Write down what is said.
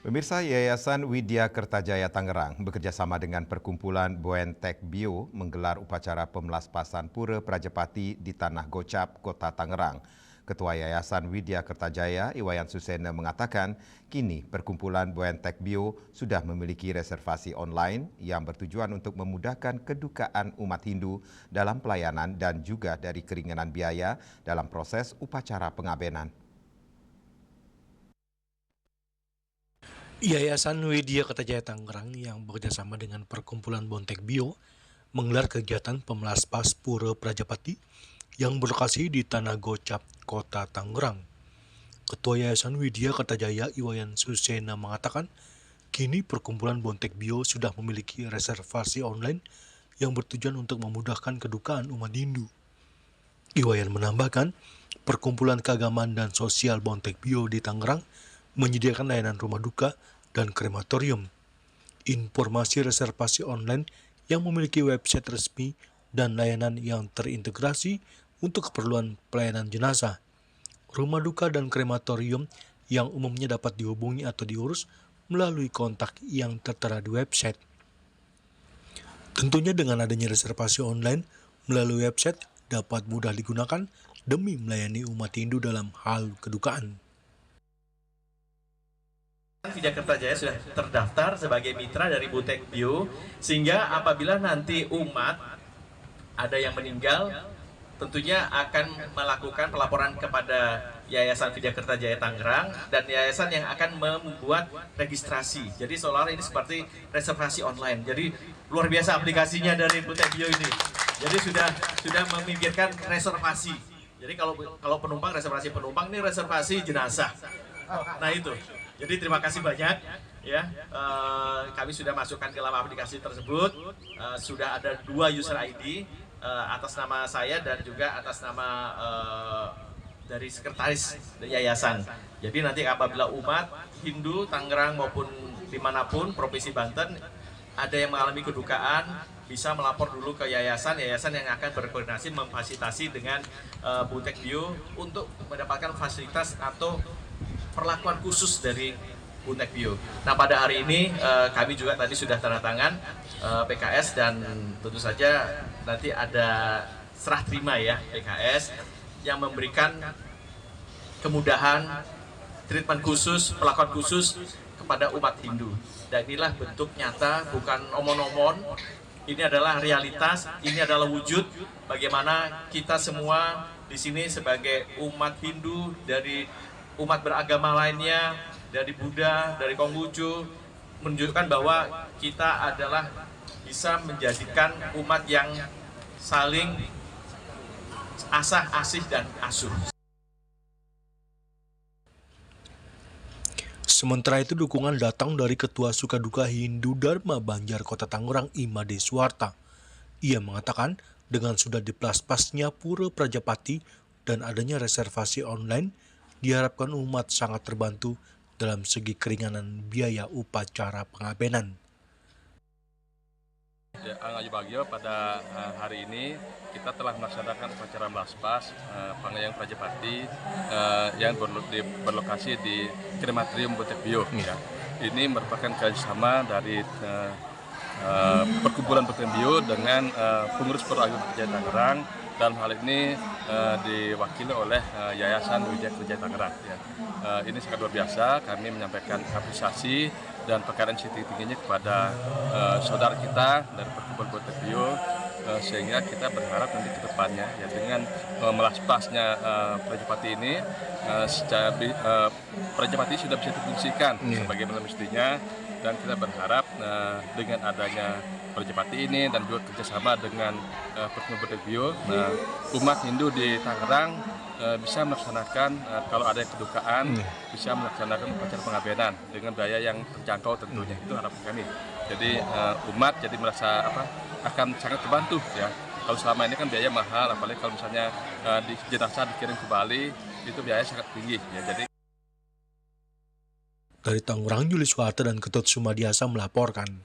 Pemirsa, Yayasan Widya Kertajaya Tangerang bekerjasama dengan Perkumpulan Boentek Bio menggelar upacara pemelaspasan Pura Prajapati di Tanah Gocap, Kota Tangerang. Ketua Yayasan Widya Kertajaya, Iwayan Susena mengatakan, kini Perkumpulan Boentek Bio sudah memiliki reservasi online yang bertujuan untuk memudahkan kedukaan umat Hindu dalam pelayanan dan juga dari keringanan biaya dalam proses upacara pengabenan. Yayasan Widya Kertajaya Tangerang yang bekerjasama dengan Perkumpulan Bontek Bio menggelar kegiatan pemelaspas Pura Prajapati yang berlokasi di Tanah Gocap, Kota Tangerang. Ketua Yayasan Widya Kertajaya Iwayan Susena mengatakan, kini Perkumpulan Bontek Bio sudah memiliki reservasi online yang bertujuan untuk memudahkan kedukaan umat Hindu. Iwayan menambahkan, Perkumpulan Keagamaan dan Sosial Bontek Bio di Tangerang menyediakan layanan rumah duka dan krematorium. Informasi reservasi online yang memiliki website resmi dan layanan yang terintegrasi untuk keperluan pelayanan jenazah. Rumah duka dan krematorium yang umumnya dapat dihubungi atau diurus melalui kontak yang tertera di website. Tentunya dengan adanya reservasi online melalui website dapat mudah digunakan demi melayani umat Hindu dalam hal kedukaan. Widya Kertajaya sudah terdaftar sebagai mitra dari Boentek Bio, sehingga apabila nanti umat ada yang meninggal, tentunya akan melakukan pelaporan kepada Yayasan Widya Kertajaya Tangerang dan yayasan yang akan membuat registrasi. Jadi seolah-olah ini seperti reservasi online. Jadi luar biasa aplikasinya dari Boentek Bio ini. Jadi sudah memikirkan reservasi. Jadi kalau penumpang, reservasi penumpang, ini reservasi jenazah. Nah itu. Jadi terima kasih banyak ya. Kami sudah masukkan ke dalam aplikasi tersebut. Sudah ada 2 user ID atas nama saya dan juga atas nama dari sekretaris yayasan. Jadi nanti apabila umat Hindu Tangerang maupun dimanapun Provinsi Banten ada yang mengalami kedukaan, bisa melapor dulu ke yayasan yang akan berkoordinasi memfasilitasi dengan Boentek Bio untuk mendapatkan fasilitas atau perlakuan khusus dari Boentek Bio. Nah pada hari ini kami juga tadi sudah tanda tangan PKS dan tentu saja nanti ada serah terima ya PKS yang memberikan kemudahan treatment khusus, perlakuan khusus kepada umat Hindu. Dan inilah bentuk nyata, bukan omon-omon. Ini adalah realitas, ini adalah wujud bagaimana kita semua di sini sebagai umat Hindu dari umat beragama lainnya, dari Buddha, dari Konghucu, menunjukkan bahwa kita adalah bisa menjadikan umat yang saling asah, asih, dan asuh. Sementara itu dukungan datang dari Ketua Sukaduka Hindu Dharma Banjar Kota Tangerang Imade Suwarta. Ia mengatakan dengan sudah diplaspasnya Pura Prajapati dan adanya reservasi online, diharapkan umat sangat terbantu dalam segi keringanan biaya upacara pengabenan. Angaju Bagio pada hari ini kita telah melaksanakan upacara melaspas Pangyayang Prajapati yang berlokasi di krematorium Boentek Bio. Ya. Ini merupakan kerjasama dari Perkumpulan Boentek Bio dengan pengurus Peragama Kerajaan Tangerang. Dalam hal ini diwakili oleh Yayasan Widya Kertajaya Tangerang. Ya. Ini sangat luar biasa, kami menyampaikan apresiasi dan penghargaan setinggi-tingginya kepada saudara kita dari Perkumpulan Boentek Bio, sehingga kita berharap nanti ke depannya ya dengan melaspasnya Prajapati ini, Prajapati sudah bisa difungsikan sebagaimana mestinya, dan kita berharap dengan adanya Prajapati ini dan juga kerjasama dengan Perkumpulan Boentek Bio, umat Hindu di Tangerang bisa melaksanakan kalau ada kedukaan, bisa melaksanakan upacara pengabenan dengan biaya yang terjangkau tentunya. Itu harapan kami. Jadi umat jadi merasa akan sangat terbantu ya. Kalau selama ini kan biaya mahal, apalagi kalau misalnya di jenazah dikirim ke Bali itu biaya sangat tinggi ya. Jadi dari Tangerang, Julius Suwarta dan Ketut Sumadiasa melaporkan.